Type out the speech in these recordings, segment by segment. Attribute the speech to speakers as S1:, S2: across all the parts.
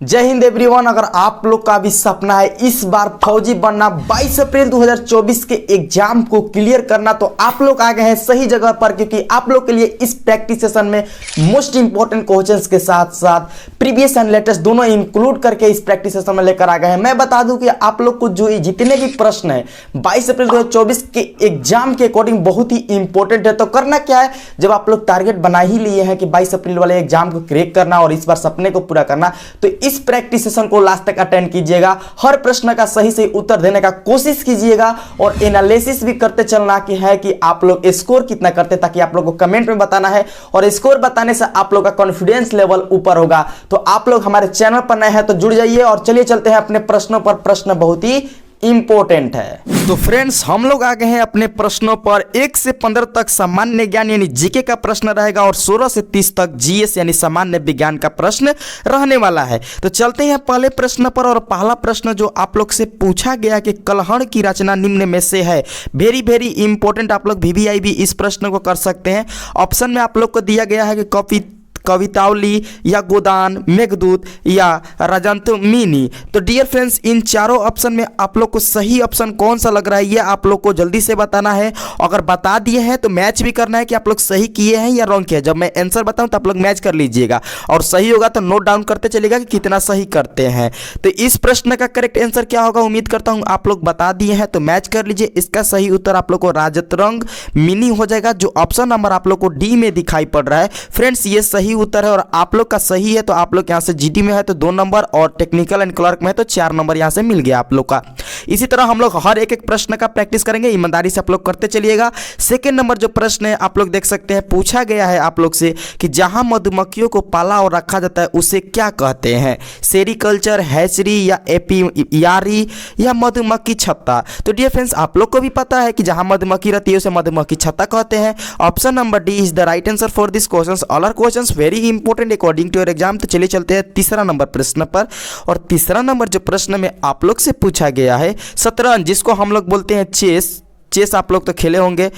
S1: जय हिंद एवरीवन। अगर आप लोग का भी सपना है इस बार फौजी बनना, 22 अप्रैल 2024 के एग्जाम को क्लियर करना, तो आप लोग आ गए हैं सही जगह पर, क्योंकि आप लोग के लिए इस प्रैक्टिस सेशन में मोस्ट इंपॉर्टेंट क्वेश्चंस के साथ साथ प्रीवियस एंड लेटेस्ट दोनों इंक्लूड करके इस प्रैक्टिस सेशन में लेकर आ गए हैं। मैं बता दूं कि आप लोग को जो जितने भी प्रश्न है 22 अप्रैल 2024 के एग्जाम के अकॉर्डिंग बहुत ही इंपॉर्टेंट है। तो करना क्या है, जब आप लोग टारगेट बना ही लिए हैं कि 22 अप्रैल वाले एग्जाम को क्रैक करना और इस बार सपने को पूरा करना, तो इस प्रैक्टिस सेशन को लास्ट तक अटेंड कीजिएगा। हर प्रश्न का सही सही उत्तर देने का कोशिश कीजिएगा और एनालिसिस भी करते चलना कि आप लोग स्कोर कितना करते, ताकि आप लोग को कमेंट में बताना है और स्कोर बताने से आप लोग का कॉन्फिडेंस लेवल ऊपर होगा। तो आप लोग हमारे चैनल पर नए हैं तो जुड़ जाइए और चलिए चलते हैं अपने प्रश्नों पर। प्रश्न बहुत ही इंपॉर्टेंट है। तो फ्रेंड्स, हम लोग आ गए हैं अपने प्रश्नों पर। 1 से 15 तक सामान्य ज्ञान यानी जीके का प्रश्न रहेगा और 16 से 30 तक जीएस यानी सामान्य विज्ञान का प्रश्न रहने वाला है। तो चलते हैं पहले प्रश्न पर। और पहला प्रश्न जो आप लोग से पूछा गया कि कलहड़ की रचना निम्न में से है, वेरी इंपॉर्टेंट। आप लोग वीवीआई भी इस प्रश्न को कर सकते हैं। ऑप्शन में आप लोग को दिया गया है कि कवितावली या गोदान, मेघदूत या रजंतमिनी। तो डियर फ्रेंड्स, इन चारों ऑप्शन में आप लोग को सही ऑप्शन कौन सा लग रहा है, ये आप लोग को जल्दी से बताना है। अगर बता दिए हैं तो मैच भी करना है कि आप लोग सही किए हैं या रॉन्ग किए। जब मैं आंसर बताऊं तो आप लोग मैच कर लीजिएगा और सही होगा तो नोट डाउन करते चलिएगा कि कितना सही करते हैं। तो इस प्रश्न का करेक्ट आंसर क्या होगा, उम्मीद करता हूं आप लोग बता दिए हैं, तो मैच कर लीजिए। इसका सही उत्तर आप लोग को राजतरंग मिनी हो जाएगा, जो ऑप्शन नंबर आप लोग को डी में दिखाई पड़ रहा है। फ्रेंड्स, ये सही उत्तर है और आप लोग का सही है तो आप लोग यहां से जीडी में है तो 2 नंबर और टेक्निकल एंड क्लर्क में है तो 4 नंबर यहां से मिल गया आप लोग का। इसी तरह हम लोग हर एक प्रश्न का प्रैक्टिस करेंगे, ईमानदारी से आप लोग करते चलिएगा। सेकंड नंबर जो प्रश्न है आप लोग देख सकते हैं, पूछा गया है आप लोग से कि जहां मधुमक्खियों को पाला और रखा जाता है उसे क्या कहते हैं, सेरिकल्चर, हैचरी या एपीयारी या मधुमक्खी छत्ता। तो डियर फ्रेंड्स, आप लोग को भी पता है कि जहां मधुमक्खी रहती है उसे मधुमक्खी छत्ता कहते हैं। Option number D is the right answer for this question. All are questions very important according to your exam. तो चलिए चलते हैं तीसरा नंबर प्रश्न पर। और तीसरा नंबर जो प्रश्न में आप लोग से पूछा गया है, शतरंज जिसको हम लोग बोलते हैं चेस आप लोग तो खेले होंगे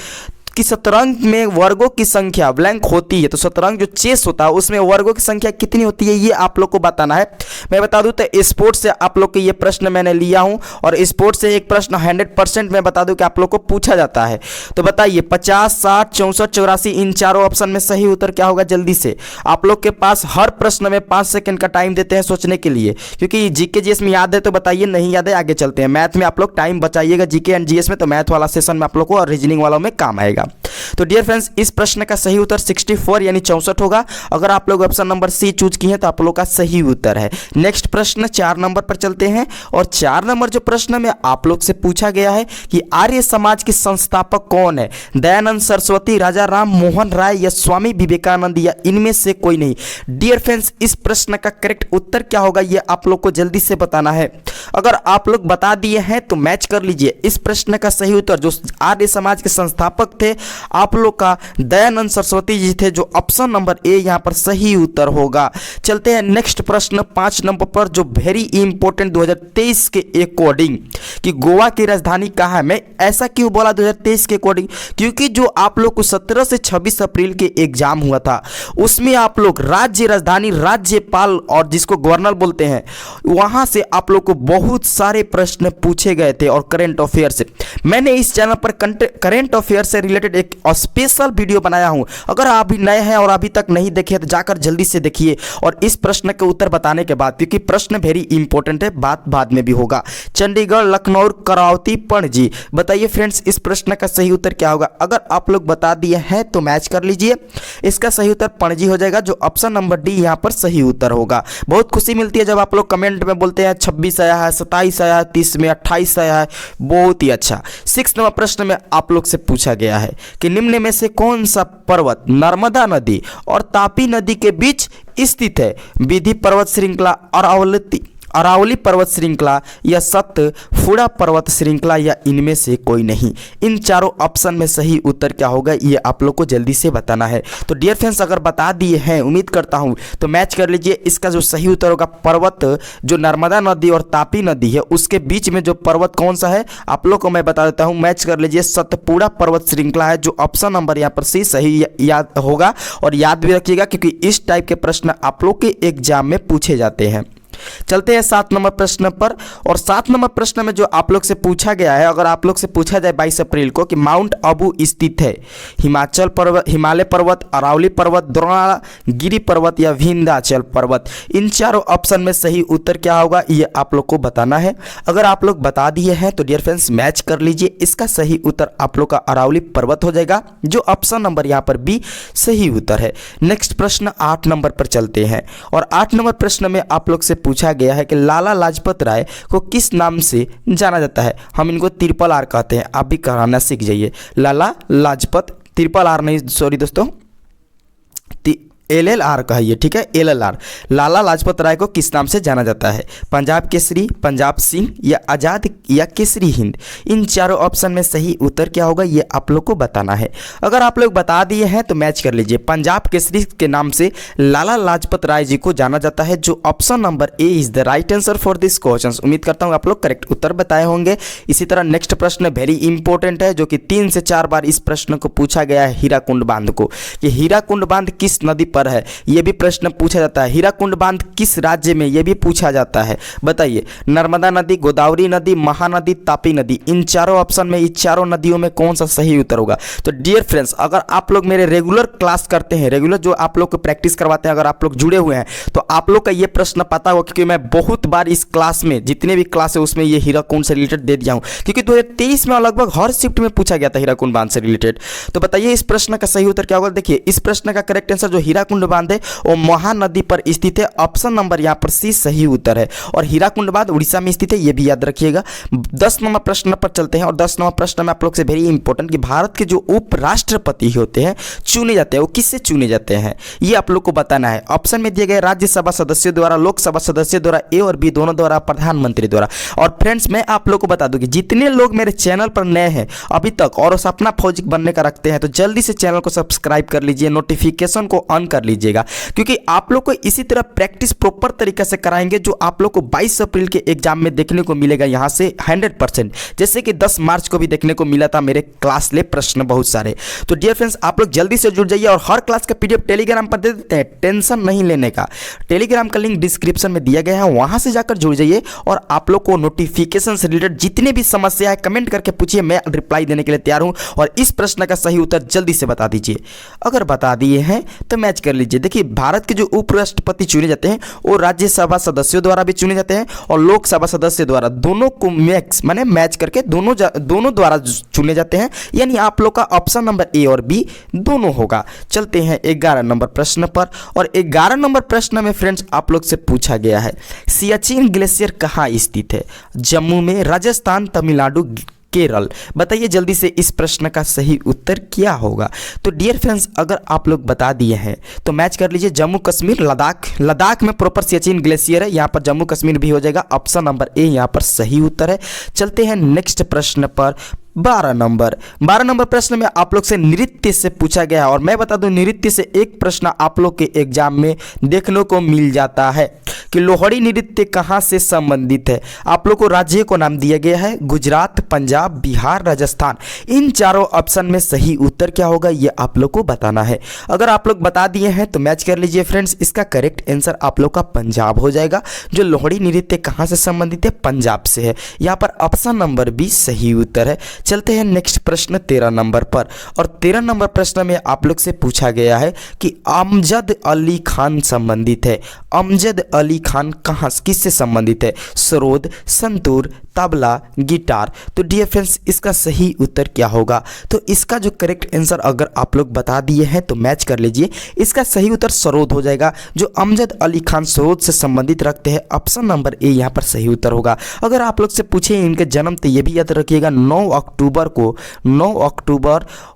S1: कि शतरंज में वर्गों की संख्या ब्लैंक होती है। तो शतरंज जो चेस होता है उसमें वर्गों की संख्या कितनी होती है, ये आप लोग को बताना है। मैं बता दूं तो स्पोर्ट्स से आप लोग के ये प्रश्न मैंने लिया हूं और स्पोर्ट्स से एक प्रश्न 100% मैं बता दूं कि आप लोग को पूछा जाता है। तो बताइए 50, 60, 64, 84 इन चारों ऑप्शन में सही उत्तर क्या होगा। जल्दी से आप लोग के पास हर प्रश्न में 5 सेकंड का टाइम देते हैं सोचने के लिए, क्योंकि जीके जीएस में याद है तो बताइए, नहीं याद है आगे चलते हैं। मैथ में आप लोग टाइम बचाइएगा, जीके एंड जीएस में तो मैथ वाला सेशन में आप लोग को और रीजनिंग वालों में काम आएगा। तो डियर फ्रेंड्स, इस प्रश्न का सही उत्तर 64 यानी 64 होगा। अगर आप लोग ऑप्शन नंबर सी चूज किए हैं तो आप लोग का सही उत्तर है। नेक्स्ट प्रश्न 4 नंबर पर चलते हैं। और 4 नंबर जो प्रश्न में आप लोग से पूछा गया है कि आर्य समाज के संस्थापक कौन है, दयानंद सरस्वती, राजा राम मोहन राय या स्वामी विवेकानंद या इनमें से कोई नहीं। डियर फ्रेंड्स, इस प्रश्न का करेक्ट उत्तर क्या होगा ये आप लोग को जल्दी से बताना है। अगर आप लोग बता दिए हैं तो मैच कर लीजिए। इस प्रश्न का सही उत्तर जो आर्य समाज के संस्थापक थे आप लोग का दयानंद सरस्वती जी थे, जो ऑप्शन नंबर ए यहां पर सही उत्तर होगा। चलते हैं नेक्स्ट प्रश्न 5 नंबर पर, जो वेरी इंपॉर्टेंट 2023 के अकॉर्डिंग कि गोवा की राजधानी कहाँ है। मैं ऐसा क्यों बोला 2023 के अकॉर्डिंग, क्योंकि जो आप लोग को 17 से 26 अप्रैल के एग्जाम हुआ था उसमें आप लोग राज्य राजधानी, राज्यपाल और जिसको गवर्नर बोलते हैं वहां से आप लोग को बहुत सारे प्रश्न पूछे गए थे और करंट अफेयर से। मैंने इस चैनल पर करंट अफेयर से रिलेटेड एक स्पेशल वीडियो बनाया हूं। अगर आप भी नए हैं और अभी तक नहीं देखे तो जाकर जल्दी से देखिए और इस प्रश्न के उत्तर बताने के बाद, क्योंकि प्रश्न वेरी इंपॉर्टेंट है, बात बाद में भी होगा। चंडीगढ़, लखनऊ, करावती, पणजी। बताइए फ्रेंड्स, इस प्रश्न का सही उत्तर क्या होगा। अगर आप लोग बता दिए हैं तो मैच कर लीजिए। इसका सही उत्तर पणजी हो जाएगा, जो ऑप्शन नंबर डी यहां पर सही उत्तर होगा। बहुत खुशी मिलती है जब आप लोग कमेंट में बोलते हैं 26 आया है, 27 आया है, 30 में 28 आया है, बहुत ही अच्छा। 6 नंबर प्रश्न में आप लोग से पूछा गया है कि निम्न में से कौन सा पर्वत नर्मदा नदी और तापी नदी के बीच स्थित है, विधि पर्वत श्रृंखला, अरावली पर्वत श्रृंखला या सतपुड़ा पर्वत श्रृंखला या इनमें से कोई नहीं। इन चारों ऑप्शन में सही उत्तर क्या होगा ये आप लोग को जल्दी से बताना है। तो डियर फ्रेंड्स, अगर बता दिए हैं उम्मीद करता हूं तो मैच कर लीजिए। इसका जो सही उत्तर होगा पर्वत जो नर्मदा नदी और तापी नदी है उसके बीच में जो पर्वत कौन सा है आप लोग को मैं बता देता हूं। मैच कर लीजिए, सतपुड़ा पर्वत श्रृंखला है, जो ऑप्शन नंबर यहाँ पर सी सही याद होगा। और याद भी रखिएगा क्योंकि इस टाइप के प्रश्न आप लोग के एग्जाम में पूछे जाते हैं। चलते हैं 7 नंबर प्रश्न पर। और 7 नंबर प्रश्न में जो आप लोग से पूछा गया है, अगर आप लोग से पूछा जाए 22 अप्रैल को कि माउंट आबू स्थित है हिमाचल पर्वत, हिमालय पर्वत, अरावली पर्वत, द्रोणागिरी पर्वत या विंध्याचल पर्वत, इन चारों ऑप्शन में सही उत्तर क्या होगा ये आप लोग को बताना है। अगर आप लोग बता दिए हैं तो डियर फ्रेंड्स मैच कर लीजिए, इसका सही उत्तर आप लोग का अरावली पर्वत हो जाएगा, जो ऑप्शन नंबर यहाँ पर बी सही उत्तर है। नेक्स्ट प्रश्न 8 नंबर पर चलते हैं। और 8 नंबर प्रश्न में आप लोग से पूछा गया है कि लाला लाजपत राय को किस नाम से जाना जाता है। हम इनको ट्रिपल आर कहते हैं, आप भी कहना सीख जाइए। लाला लाजपत, ट्रिपल आर नहीं, सॉरी दोस्तों, LLR कहिए, ठीक है, LLR। लाला लाजपत राय को किस नाम से जाना जाता है? पंजाब केसरी, पंजाब सिंह या आज़ाद या केसरी हिंद, इन चारों ऑप्शन में सही उत्तर क्या होगा ये आप लोग को बताना है। अगर आप लोग बता दिए हैं तो मैच कर लीजिए। पंजाब केसरी के नाम से लाला लाजपत राय जी को जाना जाता है, जो option number A is the right answer for this question. उम्मीद करता हूँ आप लोग करेक्ट उत्तर बताए होंगे। इसी तरह नेक्स्ट प्रश्न वेरी इंपॉर्टेंट है, जो कि 3 से 4 बार इस प्रश्न को पूछा गया है, हीराकुंड बांध को, कि हीराकुंड बांध किस नदी पर है, यह भी प्रश्न पूछा जाता है। हीराकुंड बांध किस राज्य में, यह भी पूछा जाता है, बताइए। नर्मदा नदी, गोदावरी नदी, महानदी, तापी नदी, इन चारों ऑप्शन में, इन चारों नदियों में कौन सा सही उत्तर होगा? तो डियर फ्रेंड्स, अगर आप लोग मेरे रेगुलर क्लास करते हैं, रेगुलर जो आप लोग को प्रैक्टिस करवाते हैं, अगर आप लोग जुड़े हुए हैं तो आप लोग का ये प्रश्न पता होगा, क्योंकि मैं बहुत बार इस क्लास में, जितने भी क्लास है उसमें ये हीराकुंड से रिलेटेड दे दिया हूं, क्योंकि 2023 में लगभग हर शिफ्ट में पूछा गया था हीराकुंड बांध से रिलेटेड। तो बताइए इस प्रश्न का सही उत्तर क्या होगा? देखिए इस प्रश्न का करेक्ट आंसर जो हीराकुंड बांध है वो महानदी पर स्थित है, ऑप्शन नंबर यहाँ पर सी सही उत्तर है। और हीराकुंड बांध उड़ीसा में स्थित है, ये भी याद रखिएगा। 10 नंबर प्रश्न पर चलते हैं। और 10 नंबर प्रश्न में आप लोग से वेरी इंपॉर्टेंट कि भारत के जो उपराष्ट्रपति होते हैं, चुने जाते हैं, वो किससे चुने जाते हैं ये आप लोग को बताना है। ऑप्शन में दिए गए राज्यसभा सदस्यों द्वारा, लोकसभा सदस्यों द्वारा, ए और बी दोनों द्वारा, प्रधानमंत्री द्वारा। और फ्रेंड्स मैं आप लोग को बता दूं कि जितने लोग मेरे चैनल पर नए हैं अभी तक और सपना फौजी बनने का रखते हैं, तो जल्दी से चैनल को सब्सक्राइब कर लीजिए, नोटिफिकेशन को ऑन कर लीजिएगा, क्योंकि आप लोग को इसी तरह प्रैक्टिस प्रॉपर तरीके से कराएंगे, जो आप लोग को 22 अप्रैल के एग्जाम में देखने को मिलेगा यहां से 100%, जैसे कि 10 मार्च को भी देखने को मिला था मेरे क्लास ले प्रश्न बहुत सारे। तो डियर फ्रेंड्स आप लोग जल्दी से जुड़ जाइए, और हर क्लास का पीडीएफ टेलीग्राम पर दे देते हैं, टेंशन नहीं लेने का। टेलीग्राम का लिंक डिस्क्रिप्शन में दिया गया है, वहां से जाकर जुड़ जाइए, और आप लोग को नोटिफिकेशन से रिलेटेड जितने भी समस्या है कमेंट करके पूछिए, मैं रिप्लाई देने के लिए तैयार हूं। और इस प्रश्न का सही उत्तर जल्दी से बता दीजिए। अगर बता दिए हैं तो मैच कर लीजिए। देखिए भारत के जो उपराष्ट्रपति चुने जाते हैं वो राज्यसभा सदस्यों द्वारा भी चुने जाते हैं और लोकसभा सदस्य द्वारा, दोनों को मैच करके दोनों द्वारा चुने जाते हैं। यानी आप लोग का ऑप्शन नंबर ए और बी दोनों होगा। चलते हैं 11 नंबर प्रश्न पर। और 11 नंबर प्रश्न में फ्रेंड्स आप लोग से पूछा गया है सियाचिन ग्लेशियर कहाँ स्थित है? जम्मू में, राजस्थान, तमिलनाडु, केरल। बताइए जल्दी से इस प्रश्न का सही उत्तर क्या होगा? तो डियर फ्रेंड्स अगर आप लोग बता दिए हैं तो मैच कर लीजिए। जम्मू कश्मीर, लद्दाख में प्रॉपर सियाचिन ग्लेशियर है, यहाँ पर जम्मू कश्मीर भी हो जाएगा। ऑप्शन नंबर ए यहाँ पर सही उत्तर है। चलते हैं नेक्स्ट प्रश्न पर। 12 नंबर प्रश्न में आप लोग से नृत्य से पूछा गया है, और मैं बता दूं नृत्य से एक प्रश्न आप लोग के एग्जाम में देखने को मिल जाता है कि लोहड़ी नृत्य कहां से संबंधित है। आप लोग को राज्य को नाम दिया गया है, गुजरात, पंजाब, बिहार, राजस्थान। इन चारों ऑप्शन में सही उत्तर क्या होगा ये आप लोग को बताना है। अगर आप लोग बता दिए हैं तो मैच कर लीजिए फ्रेंड्स। इसका करेक्ट आंसर आप लोग का पंजाब हो जाएगा। जो लोहड़ी नृत्य कहां से संबंधित है? पंजाब से है। यहाँ पर ऑप्शन नंबर बी सही उत्तर है। चलते हैं नेक्स्ट प्रश्न 13 नंबर पर। और 13 नंबर प्रश्न में आप लोग से पूछा गया है कि अमजद अली खान संबंधित है। अमजद अली खान कहाँ किससे संबंधित है? सरोद, संतूर, तबला, गिटार। तो डियर फ्रेंड्स इसका सही उत्तर क्या होगा? तो इसका जो करेक्ट आंसर अगर आप लोग बता दिए हैं तो मैच कर लीजिए। इसका सही उत्तर सरोद हो जाएगा। जो अमजद अली खान सरोद से संबंधित रखते हैं, ऑप्शन नंबर ए यहाँ पर सही उत्तर होगा। अगर आप लोग से पूछे इनके जन्म, तो ये भी याद रखिएगा 9 अक्टूबर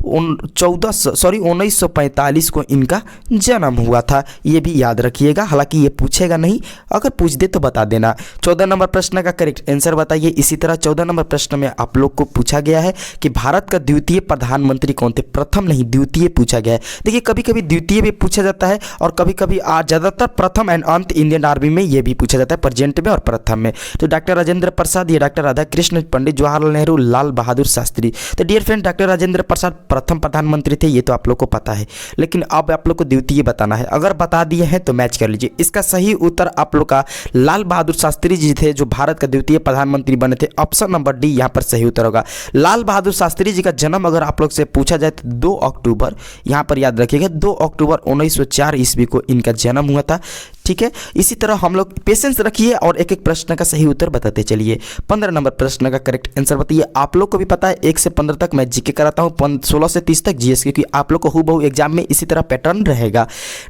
S1: 1945 को इनका जन्म हुआ था। ये भी याद रखिएगा, हालांकि ये पूछेगा नहीं, अगर पूछ दे तो बता देना। 14 नंबर प्रश्न का करेक्ट आंसर बताइए। इसी तरह 14 नंबर प्रश्न में आप लोग को पूछा गया है कि भारत का द्वितीय प्रधानमंत्री कौन थे? प्रथम नहीं, द्वितीय पूछा गया है। देखिए कभी कभी द्वितीय भी पूछा जाता है, और कभी कभी ज्यादातर प्रथम एंड अंत इंडियन आर्मी में ये भी पूछा जाता है, प्रेजेंट में और प्रथम में। तो डॉक्टर राजेंद्र प्रसाद, ये डॉक्टर राधाकृष्ण, पंडित जवाहरलाल नेहरू, लाल बहादुर बहादुर शास्त्री। तो dear friend, doctor Rajendra Prasad प्रथम प्रधानमंत्री थे, ये तो आप लोग को पता है, लेकिन अब आप लोग को द्वितीय बताना है। अगर बता दिए हैं तो मैच कर लीजिए। इसका सही उत्तर आप लोग का लाल बहादुर शास्त्री जी थे, जो भारत का द्वितीय प्रधानमंत्री बने थे। ऑप्शन नंबर डी यहाँ पर सही उत्तर होगा। लाल बहादुर शास्त्री जी का जन्म अगर आप लोग से पूछा जाए तो 2 अक्टूबर, यहाँ पर याद रखिएगा, 2 अक्टूबर 1904 ईस्वी को इनका जन्म हुआ था। ठीक है, इसी तरह हम लोग पेशेंस रखिए और एक एक प्रश्न का सही उत्तर बताते चलिए। 15 नंबर प्रश्न का करेक्ट आंसर बताइए। आप लोग को भी पता है 1 से 15 तक मैं जीके कराता हूँ, 16 से 30 तक जीएस, क्योंकि आप लोग को हूबहू एग्जाम में इसी तरह पैटर्न रहेगा।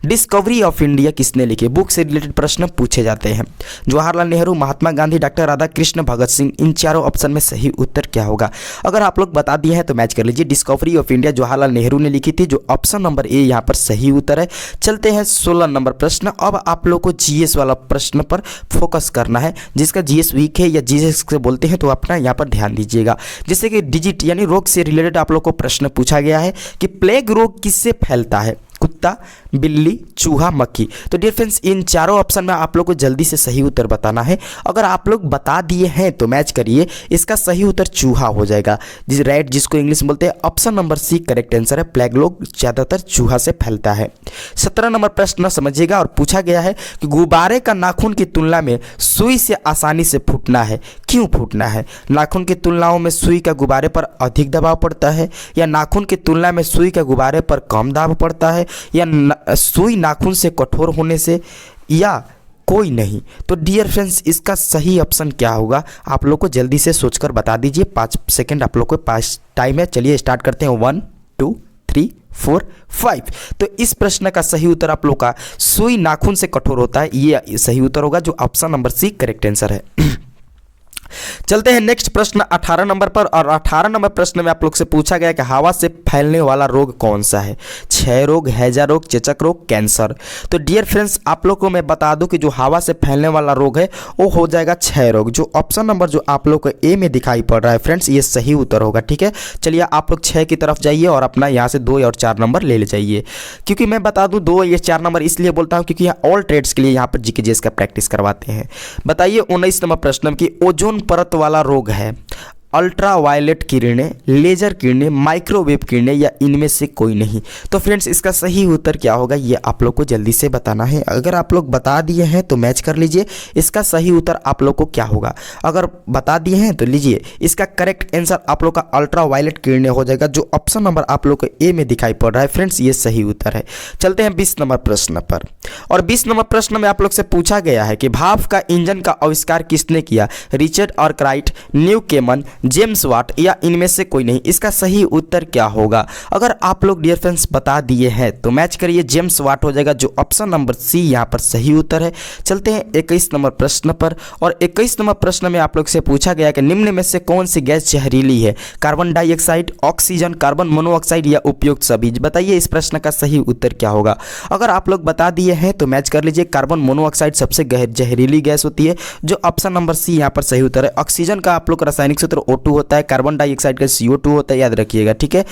S1: डिस्कवरी ऑफ इंडिया किसने लिखी? बुक से रिलेटेड प्रश्न पूछे जाते हैं। जवाहरलाल नेहरू, महात्मा गांधी, डॉक्टर राधाकृष्ण, भगत सिंह, इन चारों ऑप्शन में सही उत्तर क्या होगा? अगर आप लोग बता दिए हैं तो मैच कर लीजिए। Discovery of India Jawaharlal Nehru ने लिखी थी, जो ऑप्शन नंबर ए यहाँ पर सही उत्तर है। चलते हैं 16 नंबर प्रश्न। अब आप लोग को जीएस वाला प्रश्न पर फोकस करना है। जिसका जीएस वीक है या जीएस से बोलते हैं तो अपना यहाँ पर ध्यान दीजिएगा। जैसे कि डिजिट यानी रोग से रिलेटेड आप लोग को प्रश्न पूछा गया है कि प्लेग रोग किससे फैलता है? कुत्ता, बिल्ली, चूहा, मक्खी। तो डियर फ्रेंड्स, इन चारों ऑप्शन में आप लोग को जल्दी से सही उत्तर बताना है। अगर आप लोग बता दिए हैं तो मैच करिए। इसका सही उत्तर चूहा हो जाएगा, जिस रेड जिसको इंग्लिश में बोलते हैं। Option number C correct answer है। प्लेग रोग ज़्यादातर चूहा से फैलता है। 17 नंबर प्रश्न समझिएगा और पूछा गया है कि गुब्बारे का नाखून की तुलना में सुई से आसानी से फूटना है, क्यों फूटना है? नाखून की तुलनाओं में सुई का गुब्बारे पर अधिक दबाव पड़ता है, या नाखून की तुलना में सुई का गुब्बारे पर कम दबाव पड़ता है, या सुई नाखून से कठोर होने से, या कोई नहीं? तो डियर फ्रेंड्स, इसका सही ऑप्शन क्या होगा आप लोग को जल्दी से सोचकर बता दीजिए। 5 सेकंड आप लोग के पास टाइम है। चलिए स्टार्ट करते हैं। 1 2 3 4 5। तो इस प्रश्न का सही उत्तर आप लोग का सुई नाखून से कठोर होता है, ये सही उत्तर होगा, जो option number C correct answer है। चलते हैं नेक्स्ट प्रश्न 18 नंबर पर। और 18 नंबर प्रश्न में आप लोग से पूछा गया कि हवा से फैलने वाला रोग कौन सा है? क्षय रोग, हैजा रोग, चेचक रोग, कैंसर। तो डियर फ्रेंड्स, आप लोग को मैं बता दूं कि जो हवा से फैलने वाला रोग है वो हो जाएगा क्षय रोग, जो ऑप्शन नंबर जो आप लोग को ए में दिखाई पड़ रहा है फ्रेंड्स, ये सही उत्तर होगा। ठीक है, चलिए आप लोग 6 की तरफ जाइए और अपना यहाँ से 2 और 4 नंबर ले जाइए। क्योंकि मैं बता दूं 2 या 4 नंबर इसलिए बोलता हूँ क्योंकि यहाँ ऑल ट्रेड्स के लिए यहाँ पर जीके जीएस का प्रैक्टिस करवाते हैं। बताइए 19 नंबर प्रश्न की ओजोन परत वाला रोग है अल्ट्रा वायलेट किरणें, लेजर किरणें, माइक्रोवेव किरणें, या इनमें से कोई नहीं? तो फ्रेंड्स, इसका सही उत्तर क्या होगा ये आप लोग को जल्दी से बताना है। अगर आप लोग बता दिए हैं तो मैच कर लीजिए। इसका सही उत्तर आप लोग को क्या होगा? अगर बता दिए हैं तो लीजिए, इसका करेक्ट आंसर आप लोग का अल्ट्रा वायलेट किरणें हो जाएगा, जो ऑप्शन नंबर आप लोग को ए में दिखाई पड़ रहा है फ्रेंड्स, ये सही उत्तर है। चलते हैं 20 नंबर प्रश्न पर। और 20 नंबर प्रश्न में आप लोग से पूछा गया है कि भाप का इंजन का आविष्कार किसने किया? रिचर्ड आर्कराइट, न्यूकेमन, जेम्स वाट, या इनमें से कोई नहीं? इसका सही उत्तर क्या होगा? अगर आप लोग डियर फ्रेंड्स बता दिए हैं तो मैच करिए। जेम्स वाट हो जाएगा, जो ऑप्शन नंबर सी यहाँ पर सही उत्तर है। चलते हैं 21 नंबर प्रश्न पर। और 21 नंबर प्रश्न में आप लोग से पूछा गया कि निम्न में से कौन सी गैस जहरीली है? Carbon dioxide, oxygen, carbon monoxide, या उपयुक्त सभी? बताइए इस प्रश्न का सही उत्तर क्या होगा? अगर आप लोग बता दिए हैं तो मैच कर लीजिए। कार्बन मोनोऑक्साइड सबसे जहरीली गैस होती है, जो ऑप्शन नंबर सी यहाँ पर सही उत्तर है। ऑक्सीजन का आप लोग का रासायनिक सूत्र O2 होता है, कार्बन डाइऑक्साइड का CO2 होता है, याद रखिएगा। ठीक है,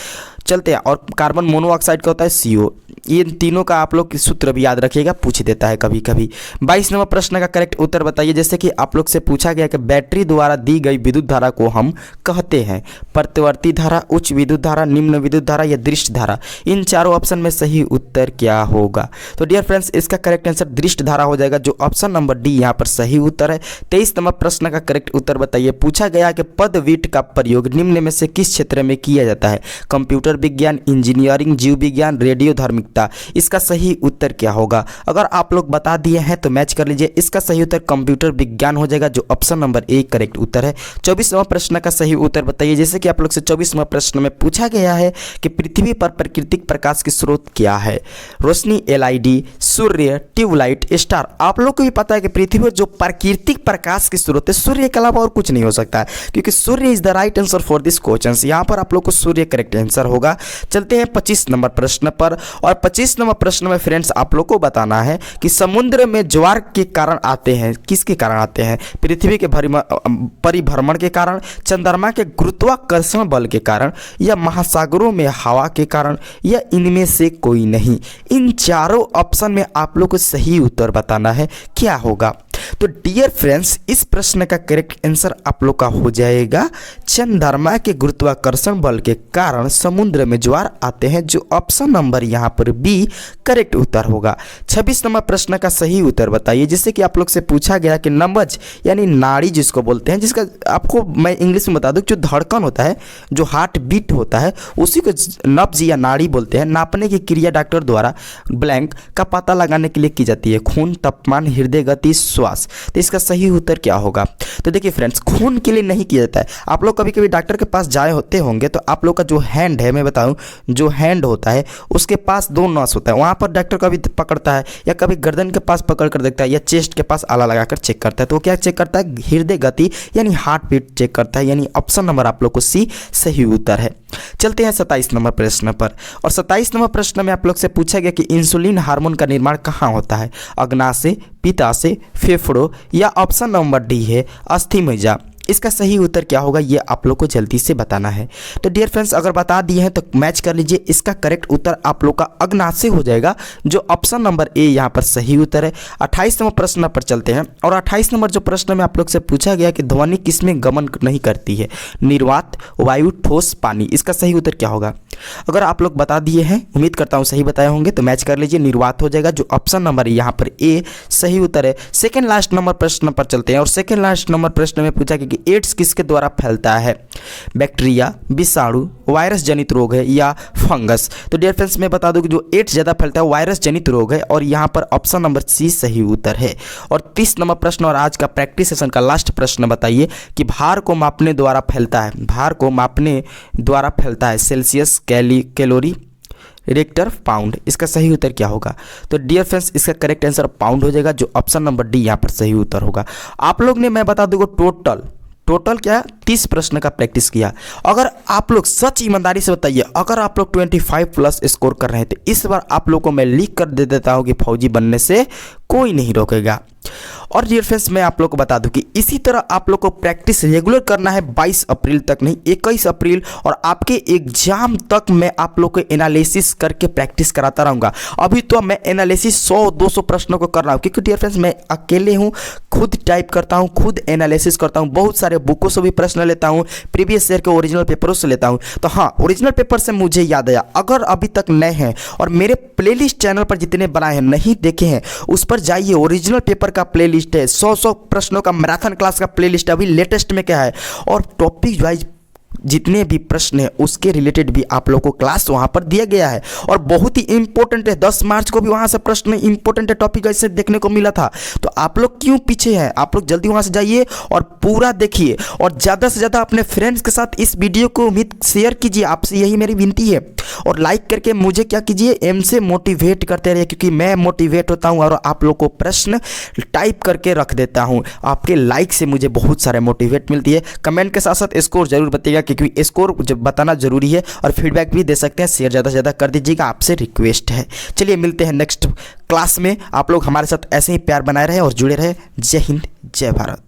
S1: चलते हैं। और कार्बन मोनोऑक्साइड का होता है CO। ये तीनों का आप लोग सूत्र भी याद रखिएगा, पूछ देता है कभी कभी। 22 नंबर प्रश्न का करेक्ट उत्तर बताइए। जैसे कि आप लोग से पूछा गया कि बैटरी द्वारा दी गई विद्युत धारा को हम कहते हैं प्रतिवर्ती धारा, उच्च विद्युत धारा, निम्न विद्युत धारा, या दृष्ट धारा? इन चारों ऑप्शन में सही उत्तर क्या होगा? तो डियर फ्रेंड्स, इसका करेक्ट आंसर दृष्ट धारा हो जाएगा, जो ऑप्शन नंबर डी यहाँ पर सही उत्तर है। 23 नंबर प्रश्न का करेक्ट उत्तर बताइए। पूछा गया कि पदवीट का प्रयोग निम्न में से किस क्षेत्र में किया जाता है? कंप्यूटर विज्ञान, इंजीनियरिंग, जीव विज्ञान, रेडियो धार्मिकता। इसका सही उत्तर क्या होगा? अगर आप लोग बता दिए हैं तो मैच कर लीजिए। इसका सही उत्तर कंप्यूटर विज्ञान हो जाएगा, जो ऑप्शन नंबर ए करेक्ट उत्तर है। 24वां प्रश्न का सही उत्तर बताइए। जैसे कि आप लोग से 24वां प्रश्न में पूछा गया है कि पृथ्वी पर प्राकृतिक प्रकाश के स्रोत क्या है? रोशनी, LED, सूर्य, ट्यूबलाइट, स्टार। आप लोग को भी पता है कि पृथ्वी पर जो प्राकृतिक प्रकाश के स्रोत है सूर्य के अलावा और कुछ नहीं हो सकता है, क्योंकि Surya is the right answer for this question. यहाँ पर आप लोग को सूर्य करेक्ट आंसर होगा। चलते हैं 25 नंबर प्रश्न पर। और 25 नंबर प्रश्न में फ्रेंड्स आप लोग को बताना है कि समुद्र में ज्वार के कारण आते हैं, किसके कारण आते हैं? पृथ्वी के परिभ्रमण के कारण, चंद्रमा के गुरुत्वाकर्षण बल के कारण, या महासागरों में हवा के कारण, या इनमें से कोई नहीं? इन चारों ऑप्शन में आप लोग को सही उत्तर बताना है, क्या होगा? तो डियर फ्रेंड्स, इस प्रश्न का करेक्ट आंसर आप लोग का हो जाएगा चंद्रमा के गुरुत्वाकर्षण बल के कारण समुद्र में ज्वार आते हैं, जो ऑप्शन नंबर यहाँ पर बी करेक्ट उत्तर होगा। 26 नंबर प्रश्न का सही उत्तर बताइए। जिससे कि आप लोग से पूछा गया कि नब्ज यानी नाड़ी जिसको बोलते हैं, जिसका आपको मैं इंग्लिश में बता दूं, जो धड़कन होता है, जो हार्ट बीट होता है, उसी को नब्ज या नाड़ी बोलते हैं। नापने की क्रिया डॉक्टर द्वारा ब्लैंक का पता लगाने के लिए की जाती है। खून, तापमान, हृदय गति, श्वास। तो इसका सही उत्तर क्या होगा? तो देखिए फ्रेंड्स, खून के लिए नहीं किया जाता है। आप लोग कभी कभी डॉक्टर के पास जाए होते होंगे, तो आप लोग का जो हैंड है, मैं बताऊं, जो हैंड होता है उसके पास 2 नस होता है, वहाँ पर डॉक्टर कभी पकड़ता है या कभी गर्दन के पास पकड़ कर देखता है या चेस्ट के पास आला लगाकर चेक करता है। तो क्या चेक करता है? हृदय गति यानी हार्ट बीट चेक करता है। यानी ऑप्शन नंबर आप लोग को सी सही उत्तर है। चलते हैं 27 नंबर प्रश्न पर। और 27 नंबर प्रश्न में आप लोग से पूछा गया कि इंसुलिन हार्मोन का निर्माण कहाँ होता है? अग्नाशय, पित्ताशय, फेफड़ों या ऑप्शन नंबर डी है अस्थि मज्जा। इसका सही उत्तर क्या होगा, ये आप लोग को जल्दी से बताना है। तो डियर फ्रेंड्स, अगर बता दिए हैं तो मैच कर लीजिए। इसका करेक्ट उत्तर आप लोग का अग्नाशय हो जाएगा, जो ऑप्शन नंबर ए यहाँ पर सही उत्तर है। 28 नंबर प्रश्न पर चलते हैं। और 28 नंबर जो प्रश्न में आप लोग से पूछा गया कि ध्वनि किसमें गमन नहीं करती है? निर्वात, वायु, ठोस, पानी। इसका सही उत्तर क्या होगा? अगर आप लोग बता दिए हैं, उम्मीद करता हूँ सही बताए होंगे, तो मैच कर लीजिए। निर्वात हो जाएगा, जो ऑप्शन नंबर यहाँ पर ए सही उत्तर है। सेकेंड लास्ट नंबर प्रश्न पर चलते हैं। और सेकेंड लास्ट नंबर प्रश्न में पूछा गया कि एड्स किसके द्वारा फैलता है? बैक्टीरिया, विषाणु, वायरस जनित रोग है या फंगस? तो डियर फ्रेंड्स, मैं बता दूं कि जो एड्स ज़्यादा फैलता है वायरस जनित रोग है, और यहाँ पर ऑप्शन नंबर सी सही उत्तर है। और 30 नंबर प्रश्न और आज का प्रैक्टिस सेशन का लास्ट प्रश्न बताइए कि भार को मापने द्वारा फैलता है, भार को मापने द्वारा फैलता है सेल्सियस, कैलोरी, रिक्टर, पाउंड। इसका सही उत्तर क्या होगा? तो डियर फ्रेंड्स, इसका करेक्ट आंसर पाउंड हो जाएगा, जो ऑप्शन नंबर डी यहाँ पर सही उत्तर होगा। आप लोग ने, मैं बता दूंगा, टोटल क्या 30 प्रश्न का प्रैक्टिस किया। अगर आप लोग सच ईमानदारी से बताइए, अगर आप लोग 25 प्लस स्कोर कर रहे हैं, तो इस बार आप लोग को मैं लिख कर दे देता हूं कि फौजी बनने से कोई नहीं रोकेगा। और डियर फ्रेंड्स, मैं आप लोग को बता दूं कि इसी तरह आप लोग को प्रैक्टिस रेगुलर करना है 22 अप्रैल तक, नहीं 21 अप्रैल, और आपके एग्जाम तक मैं आप लोग को एनालिसिस करके प्रैक्टिस कराता रहूँगा। अभी तो मैं एनालिसिस 100-200 प्रश्नों को कर रहा हूँ, क्योंकि डियर फ्रेंड्स मैं अकेले हूँ, खुद टाइप करता हूँ, खुद एनालिसिस करता हूँ, बहुत सारे बुकों से भी प्रश्न लेता हूँ, प्रीवियस ईयर के ओरिजिनल पेपरों से लेता हूँ। तो हाँ, ओरिजिनल पेपर से मुझे याद आया, अगर अभी तक नए हैं और मेरे प्लेलिस्ट चैनल पर जितने बनाए हैं नहीं देखे हैं, उस पर जाइए। ओरिजिनल पेपर का प्लेलिस्ट है, 100 प्रश्नों का मैराथन क्लास का प्लेलिस्ट अभी लेटेस्ट में क्या है, और टॉपिक वाइज जितने भी प्रश्न हैं उसके रिलेटेड भी आप लोगों को क्लास वहाँ पर दिया गया है, और बहुत ही इंपॉर्टेंट है। 10 मार्च को भी वहाँ से प्रश्न इंपॉर्टेंट है टॉपिक ऐसे देखने को मिला था। तो आप लोग क्यों पीछे हैं? आप लोग जल्दी वहाँ से जाइए और पूरा देखिए, और ज़्यादा से ज़्यादा अपने फ्रेंड्स के साथ इस वीडियो को उम्मीद शेयर कीजिए, आपसे यही मेरी विनती है। और लाइक करके मुझे क्या कीजिए, एम से मोटिवेट करते रहिए, क्योंकि मैं मोटिवेट होता हूँ और आप लोग को प्रश्न टाइप करके रख देता हूँ। आपके लाइक से मुझे बहुत सारे मोटिवेट मिलती है। कमेंट के साथ साथ स्कोर जरूर बताइएगा, क्योंकि स्कोर जब बताना जरूरी है, और फीडबैक भी दे सकते हैं। शेयर ज़्यादा से ज़्यादा कर दीजिएगा, आपसे रिक्वेस्ट है। चलिए मिलते हैं नेक्स्ट क्लास में। आप लोग हमारे साथ ऐसे ही प्यार बनाए रहे और जुड़े रहे। जय हिंद, जय भारत।